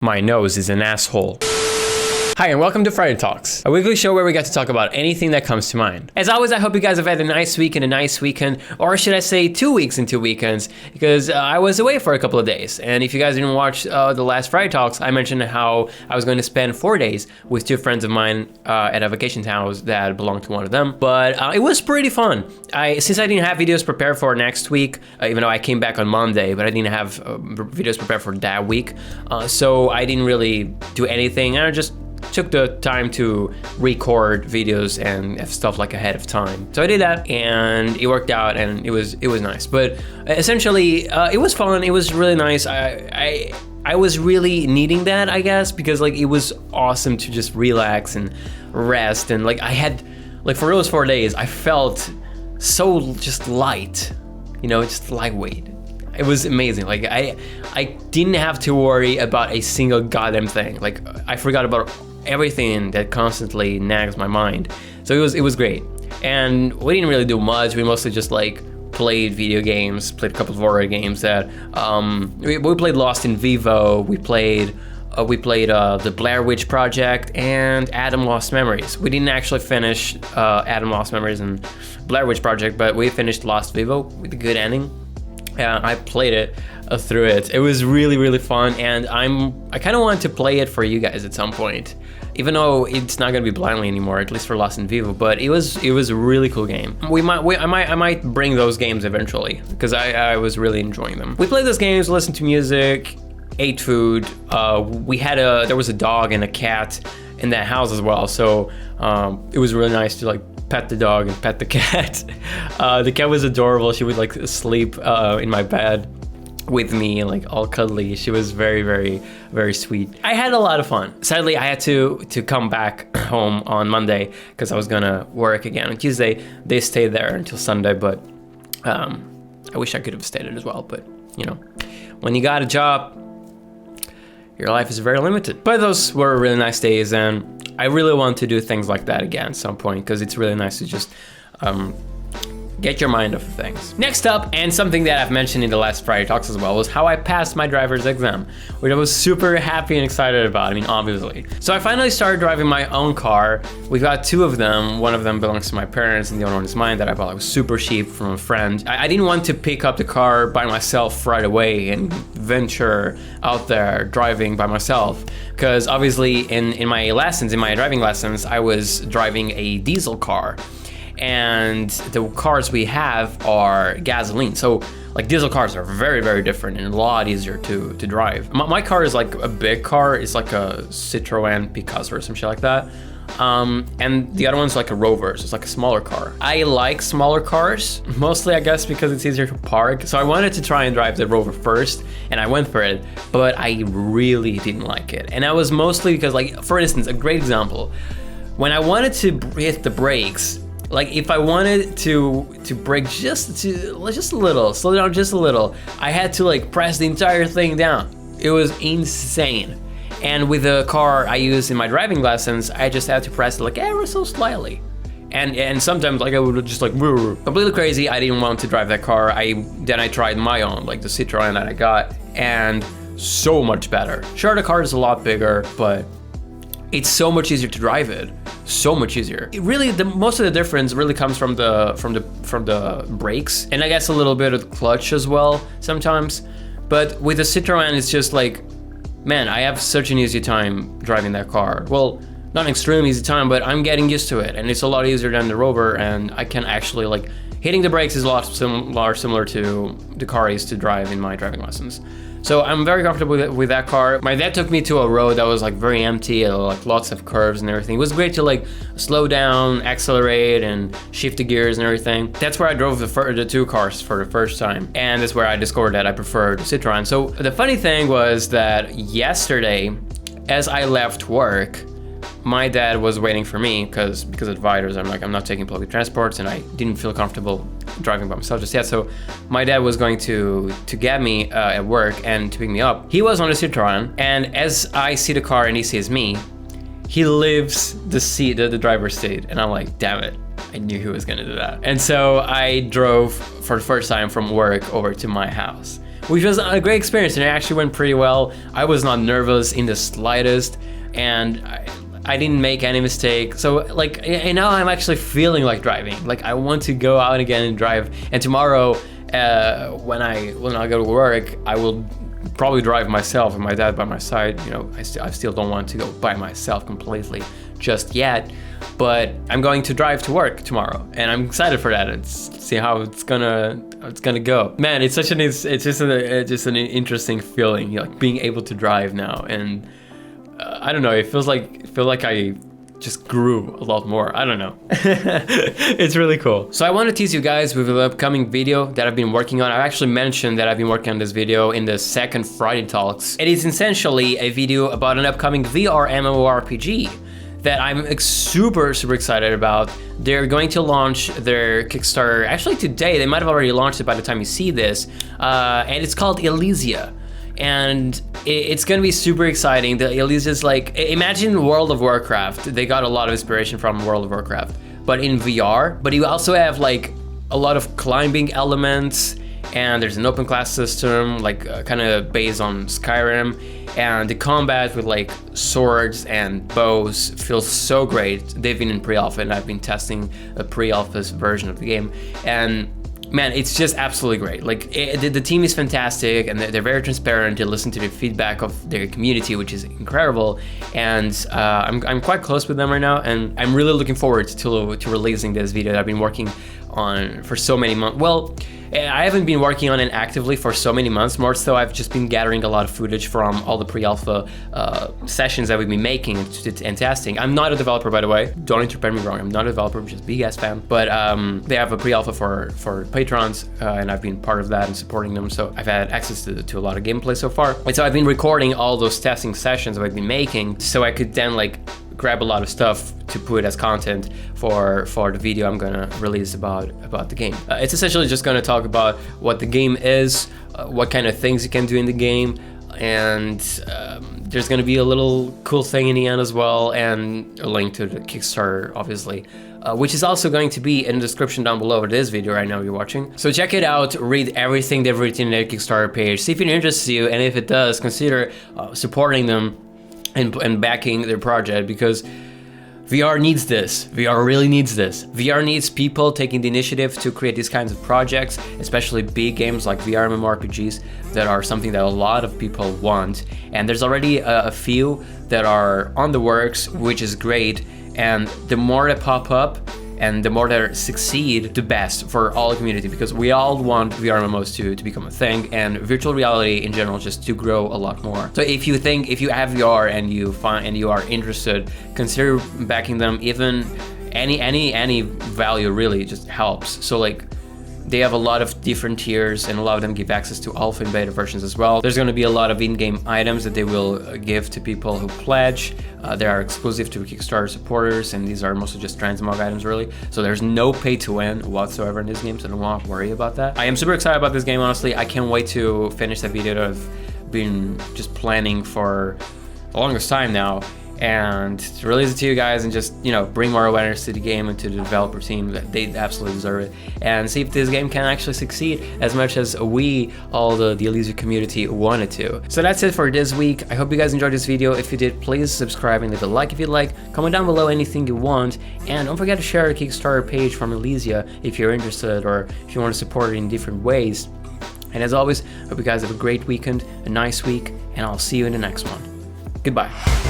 My nose is an asshole. Hi and welcome to Friday Talks, a weekly show where we get to talk about anything that comes to mind. As always, I hope you guys have had a nice week and a nice weekend, or should I say 2 weeks and 2 weekends, because I was away for a couple of days. And if you guys didn't watch the last Friday Talks, I mentioned how I was going to spend 4 days with 2 friends of mine at a vacation house that belonged to one of them. But it was pretty fun. Since I didn't have videos prepared for next week, even though I came back on Monday, but I didn't have videos prepared for that week, so I didn't really do anything. I just took the time to record videos and stuff like ahead of time. So I did that and it worked out and it was nice. But essentially, it was fun. It was really nice. I was really needing that, I guess, because like it was awesome to just relax and rest. And like I had, like for those 4 days, I felt so just light, you know, just lightweight. It was amazing. Like I didn't have to worry about a single goddamn thing. Like I forgot about everything that constantly nags my mind. So it was great. And we didn't really do much. We mostly just like played video games, played a couple of horror games that we played Lost in Vivo. We played the Blair Witch Project and Adam Lost Memories. We didn't actually finish Adam Lost Memories and Blair Witch Project, but we finished Lost Vivo with a good ending. I played it through it. It was really, really fun, and I kind of want to play it for you guys at some point, even though it's not gonna be blindly anymore, at least for Lost in Vivo. But it was a really cool game. I might bring those games eventually because I was really enjoying them. We played those games, listened to music, ate food. There was a dog and a cat in that house as well, so it was really nice to like pet the dog and pet the cat. The cat was adorable. She would like sleep in my bed with me and like all cuddly. She was very, very, very sweet. I had a lot of fun. Sadly, I had to come back home on Monday because I was gonna work again on Tuesday. They stayed there until Sunday, but I wish I could have stayed as well. But you know, when you got a job, your life is very limited. But those were really nice days, and I really want to do things like that again at some point because it's really nice to just get your mind off of things. Next up, and something that I've mentioned in the last Friday Talks as well, was how I passed my driver's exam, which I was super happy and excited about, I mean, obviously. So I finally started driving my own car. We've got 2 of them. One of them belongs to my parents and the other one is mine that I bought. It was super cheap from a friend. I didn't want to pick up the car by myself right away and venture out there driving by myself, because obviously in my driving lessons, I was driving a diesel car. And the cars we have are gasoline. So like diesel cars are very, very different and a lot easier to drive. My car is like a big car. It's like a Citroen Picasso or some shit like that. And the other one's like a Rover, so it's like a smaller car. I like smaller cars, mostly I guess because it's easier to park. So I wanted to try and drive the Rover first, and I went for it, but I really didn't like it. And that was mostly because, like, for instance, a great example, when I wanted to hit the brakes, like if I wanted to brake just a little, slow down just a little, I had to like press the entire thing down. It was insane. And with the car I use in my driving lessons, I just had to press it like ever so slightly. And sometimes like I would just like completely crazy. I didn't want to drive that car. Then I tried my own, like the Citroen that I got, and so much better. Sure, the car is a lot bigger, but it's so much easier to drive it. So much easier. It really, most of the difference really comes from the brakes, and I guess a little bit of the clutch as well sometimes. But with the Citroen, it's just like, man, I have such an easy time driving that car. Well, not an extremely easy time, but I'm getting used to it, and it's a lot easier than the Rover, and I can actually like hitting the brakes is a lot similar to the car I used to drive in my driving lessons. So I'm very comfortable with that car. My dad took me to a road that was like very empty, like lots of curves and everything. It was great to like slow down, accelerate, and shift the gears and everything. That's where I drove the 2 cars for the first time. And that's where I discovered that I preferred Citroen. So the funny thing was that yesterday, as I left work, my dad was waiting for me because of dividers. I'm not taking public transports, and I didn't feel comfortable driving by myself just yet. So my dad was going to get me at work and to pick me up. He was on a Citroen, and as I see the car and he sees me, he leaves the driver's seat, and I'm like, damn it, I knew he was gonna do that. And so I drove for the first time from work over to my house, which was a great experience, and it actually went pretty well. I was not nervous in the slightest, and I didn't make any mistake. So like, and now I'm actually feeling like driving. Like I want to go out again and drive. And tomorrow, when I go to work, I will probably drive myself and my dad by my side. You know, I still don't want to go by myself completely just yet, but I'm going to drive to work tomorrow, and I'm excited for that. See how it's gonna go. Man, it's just an interesting feeling, you know, like being able to drive now, and I don't know. It feels like I just grew a lot more. I don't know. It's really cool. So I want to tease you guys with an upcoming video that I've been working on. I actually mentioned that I've been working on this video in the second Friday Talks. It is essentially a video about an upcoming VRMMORPG that I'm super excited about. They're going to launch their Kickstarter actually today. They might have already launched it by the time you see this, and it's called Ilysia. And it's gonna be super exciting. The Ilysia is like, imagine World of Warcraft. They got a lot of inspiration from World of Warcraft, but in VR. But you also have like a lot of climbing elements, and there's an open class system, like kind of based on Skyrim. And the combat with like swords and bows feels so great. They've been in pre-alpha, and I've been testing a pre-alpha version of the game, and man, it's just absolutely great. Like the team is fantastic, and they're very transparent. They listen to the feedback of their community, which is incredible. And I'm quite close with them right now, and I'm really looking forward to releasing this video that I've been working on for so many months. Well, I haven't been working on it actively for so many months. More so, I've just been gathering a lot of footage from all the pre-alpha sessions that we've been making and testing. I'm not a developer, by the way. Don't interpret me wrong. I'm not a developer. I'm just a big ass fan. But they have a pre-alpha for patrons, and I've been part of that and supporting them. So I've had access to a lot of gameplay so far. And so I've been recording all those testing sessions that I've been making, so I could then like grab a lot of stuff to put as content for the video I'm gonna release about the game. It's essentially just gonna talk about what the game is, what kind of things you can do in the game, and there's gonna be a little cool thing in the end as well, and a link to the Kickstarter, obviously, which is also going to be in the description down below of this video right now you're watching. So check it out, read everything they've written in their Kickstarter page, see if it interests you, and if it does, consider supporting them and backing their project, because VR needs this. VR really needs this. VR needs people taking the initiative to create these kinds of projects, especially big games like VRMMORPGs that are something that a lot of people want. And there's already a few that are on the works, which is great. And the more that pop up and the more they succeed, the best for all the community, because we all want VR MMOs to become a thing, and virtual reality in general just to grow a lot more. So if you have VR and you are interested, consider backing them. Even any value really just helps. So like, they have a lot of different tiers, and a lot of them give access to alpha and beta versions as well. There's going to be a lot of in-game items that they will give to people who pledge. They are exclusive to Kickstarter supporters, and these are mostly just transmog items really. So there's no pay to win whatsoever in this game, so don't want to worry about that. I am super excited about this game, honestly. I can't wait to finish that video that I've been just planning for the longest time now, and to release it to you guys, and just, you know, bring more awareness to the game and to the developer team. That they absolutely deserve it, and see if this game can actually succeed as much as we, all the Ilysia community, wanted to. So that's it for this week. I hope you guys enjoyed this video. If you did, please subscribe and leave a like if you like. Comment down below anything you want, and don't forget to share the Kickstarter page from Ilysia if you're interested, or if you want to support it in different ways. And as always, hope you guys have a great weekend, a nice week, and I'll see you in the next one. Goodbye.